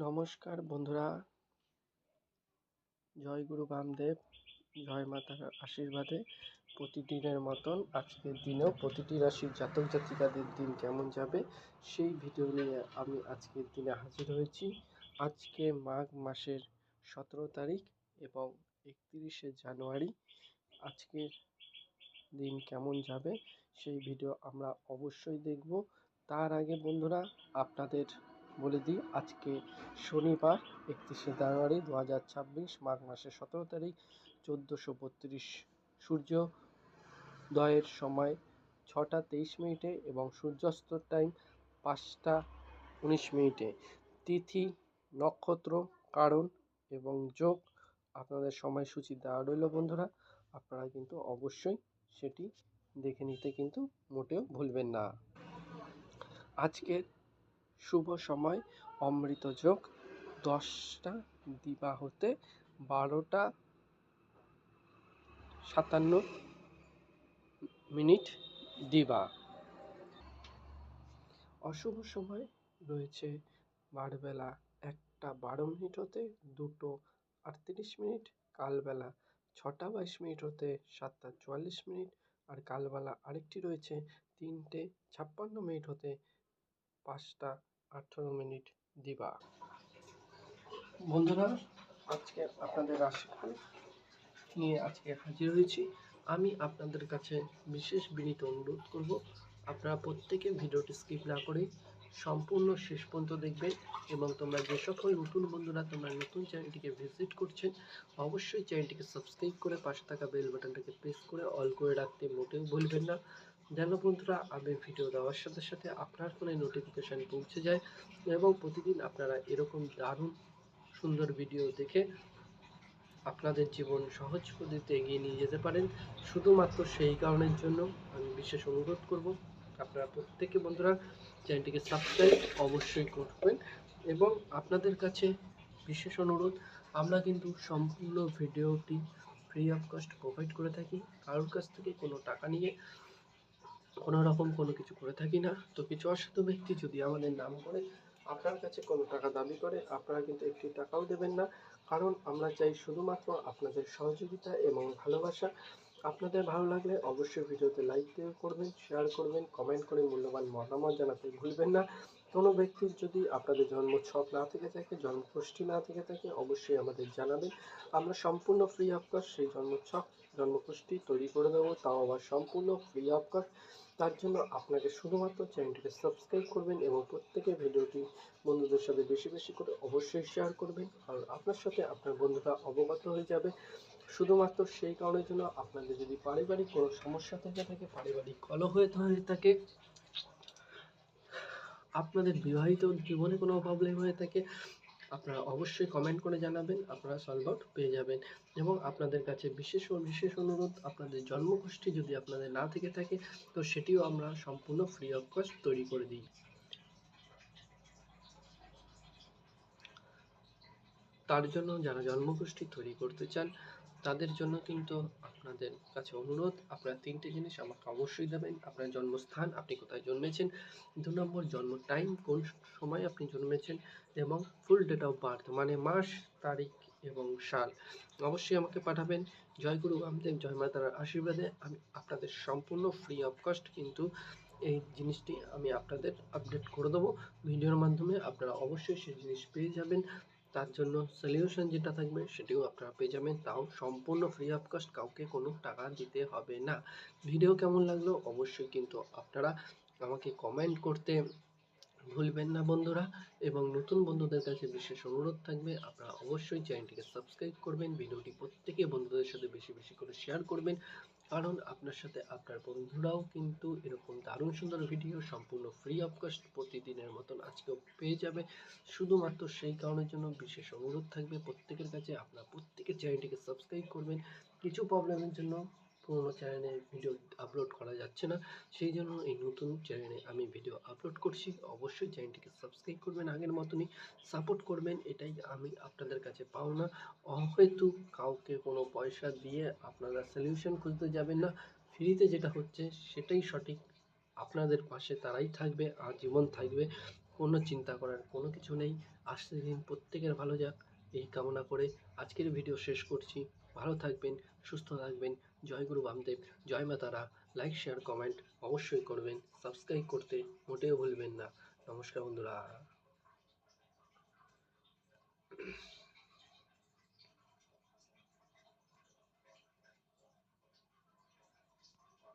নমস্কার বন্ধুরা, জয় গুরু বামদেব, জয় মাতার আশীর্বাদে প্রতিদিনের মতন আজকের দিনেও প্রতিটি রাশির জাতক জাতিকাদের দিন কেমন যাবে সেই ভিডিও নিয়ে আমি আজকের দিনে হাজির হয়েছি। আজকে মাঘ মাসের 17 তারিখ এবং 31শে জানুয়ারি। আজকের দিন কেমন যাবে সেই ভিডিও আমরা অবশ্যই দেখব। তার আগে বন্ধুরা আপনাদের বলে দিই, আজকে শনিবার 31শে জানুয়ারি 2026, মাঘ মাসের 17 তারিখ, 1432 সূর্যোদয়ের সময় 6টা 23 মিনিটে এবং সূর্যাস্তর টাইম 5টা 19 মিনিটে। তিথি, নক্ষত্র, কারণ এবং যোগ আপনাদের সময়সূচি দেওয়া রইল বন্ধুরা, আপনারা কিন্তু অবশ্যই সেটি দেখে নিতে কিন্তু মোটেও ভুলবেন না। আজকের শুভ সময় অমৃত যোগ 10টা দিবা হতে 12টা 57 মিনিট দিবা। অশুভ সময় রয়েছে বারবেলা 1টা 12 মিনিট হতে 2টো 38 মিনিট, কালবেলা 6টা 22 মিনিট হতে 7টা 44 মিনিট, আর কালবেলা আরেকটি রয়েছে 3টে 56 মিনিট হতে 5টা 18 মিনিট দিবা। বন্ধুরা, আজকে আপনাদের রাশিফল নিয়ে আজকে হাজির হয়েছি। আমি আপনাদের কাছে বিশেষ বিনীত অনুরোধ করব, আপনারা প্রত্যেকে ভিডিওটি স্কিপ না করে সম্পূর্ণ শেষ পর্যন্ত দেখবেন এবং তোমরা যে সকল নতুন বন্ধুরা তোমরা নতুন চ্যানেলটিকে ভিজিট করছেন, অবশ্যই চ্যানেলটিকে সাবস্ক্রাইব করে পাশে থাকা বেল বাটনটাকে প্রেস করে অল করে রাখতে মোটেও ভুলবেন না, যেন বন্ধুরা আমি ভিডিও দেওয়ার সাথে সাথে আপনার ফোনে নোটিফিকেশান পৌঁছে যায় এবং প্রতিদিন আপনারা এরকম দারুণ সুন্দর ভিডিও দেখে আপনাদের জীবন সহজ পদ্ধতিতে এগিয়ে নিয়ে যেতে পারেন। শুধুমাত্র সেই কারণের জন্য আমি বিশেষ অনুরোধ করব, আপনারা প্রত্যেকে বন্ধুরা চ্যানেলটিকে সাবস্ক্রাইব অবশ্যই করবেন এবং আপনাদের কাছে বিশেষ অনুরোধ, আমরা কিন্তু সম্পূর্ণ ভিডিওটি ফ্রি অফ কস্ট প্রোভাইড করে থাকি, কারোর কাছ থেকে কোনো টাকা নিয়ে কোনো রকম কোনো কিছু করে থাকি না। তো কিছু অসাধু ব্যক্তি যদি আমাদের নাম করে আপনার কাছে কোনো টাকা দাবি করে, আপনারা কিন্তু একটি টাকাও দেবেন না, কারণ আমরা চাই শুধুমাত্র আপনাদের সহযোগিতা এবং ভালোবাসা। আপনাদের ভালো লাগলে অবশ্যই ভিডিওতে লাইক দিয়ে করবেন, শেয়ার করবেন, কমেন্ট করে মূল্যবান মতামত জানাতে ভুলবেন না। কোনো ব্যক্তির যদি আপনাদের জন্ম ছক না থেকে থাকে, জন্মকুষ্ঠি না থেকে থাকে, অবশ্যই আমাদের জানাবেন। আমরা সম্পূর্ণ ফ্রি অফ কস্ট সেই জন্মছক জন্মকুষ্ঠি তৈরি করে দেবো, তাও আবার সম্পূর্ণ ফ্রি অফ কস্ট। তার জন্য আপনাকে শুধুমাত্র চ্যানেলটিকে সাবস্ক্রাইব করবেন এবং প্রত্যেকে ভিডিওটি বন্ধুদের সাথে বেশি বেশি করে অবশ্যই শেয়ার করবেন, আর আপনার সাথে আপনার বন্ধুরা অবগত হয়ে যাবে। শুধুমাত্র সেই কারণের জন্য, আপনাদের যদি পারিবারিক কোনো সমস্যা থেকে থাকে, পারিবারিক কলহ হয়ে থাকে, আপনাদের বিবাহিত জীবনে কোনো প্রবলেম হয়ে থাকে, আপনারা অবশ্যই কমেন্ট করে জানাবেন, আপনারা সলভ আউট পেয়ে যাবেন। এবং আপনাদের কাছে বিশেষ অনুরোধ, আপনাদের জন্মকুষ্ঠি যদি আপনাদের না থেকে থাকে তো সেটিও আমরা সম্পূর্ণ ফ্রি অফ কস্ট তৈরি করে দিই। তার জন্য যারা জন্মকুষ্ঠি তৈরি করতে চান তাদের জন্য কিন্তু আপনাদের কাছে অনুরোধ, আপনারা 3টে জিনিস আমাকে অবশ্যই দেবেন। আপনার জন্মস্থান, আপনি কোথায় জন্মেছেন, 2 নম্বর জন্ম টাইম, কোন সময় আপনি জন্মেছেন, এবং ফুল ডেট অফ বার্থ মানে মাস, তারিখ এবং সাল অবশ্যই আমাকে পাঠাবেন। জয় গুরু বামদেব, জয় মা তারার আশীর্বাদে আমি আপনাদের সম্পূর্ণ ফ্রি অফ কস্ট কিন্তু এই জিনিসটি আমি আপনাদের আপডেট করে দেবো ভিডিওর মাধ্যমে, আপনারা অবশ্যই সেই জিনিস পেয়ে যাবেন। তার জন্য সলিউশন যেটা থাকবে সেটিও আপনারা পেয়ে যাবেন, তাও সম্পূর্ণ ফ্রি অফ কস্ট, কাউকে কোনো টাকা দিতে হবে না। ভিডিও কেমন লাগলো অবশ্যই কিন্তু আপনারা আমাকে কমেন্ট করতে ভুলবেন না বন্ধুরা, এবং নতুন বন্ধুদের কাছে বিশেষ অনুরোধ থাকবে, আপনারা অবশ্যই চ্যানেলটিকে সাবস্ক্রাইব করবেন, ভিডিওটি প্রত্যেকে বন্ধুদের সাথে বেশি বেশি করে শেয়ার করবেন, কারণ আপনার সাথে আপনার বন্ধুরাও কিন্তু এরকম দারুণ সুন্দর ভিডিও সম্পূর্ণ ফ্রি অফ কস্ট প্রতিদিনের মতন আজকেও পেয়ে যাবে। শুধুমাত্র সেই কারণের জন্য বিশেষ অনুরোধ থাকবে প্রত্যেকের কাছে, আপনারা প্রত্যেকের চ্যানেলটিকে সাবস্ক্রাইব করবেন। কিছু প্রবলেমের জন্য পুরোনো চ্যানেলে ভিডিও আপলোড করা যাচ্ছে না, সেই জন্য এই নতুন চ্যানেলে আমি ভিডিও আপলোড করছি। অবশ্যই চ্যানেলটিকে সাবস্ক্রাইব করবেন, আগের মতনই সাপোর্ট করবেন, এটাই আমি আপনাদের কাছে পাওনা। অহেতুক কাউকে কোনো পয়সা দিয়ে আপনারা সলিউশন খুঁজতে যাবেন না, ফ্রিতে যেটা হচ্ছে সেটাই সঠিক, আপনাদের পাশে তারাই থাকবে, আজীবন থাকবে। কোনো চিন্তা করার কোনো কিছু নেই। আসছে দিন প্রত্যেকের ভালো যাক এই কামনা করে আজকের ভিডিও শেষ করছি। ভালো থাকবেন, সুস্থ থাকবেন। জয় গুরু বামদেব, জয় মা তারা। লাইক, শেয়ার, কমেন্ট অবশ্যই করবেন। সাবস্ক্রাইব করতে মোটেও ভুলবেন না। নমস্কার বন্ধুরা।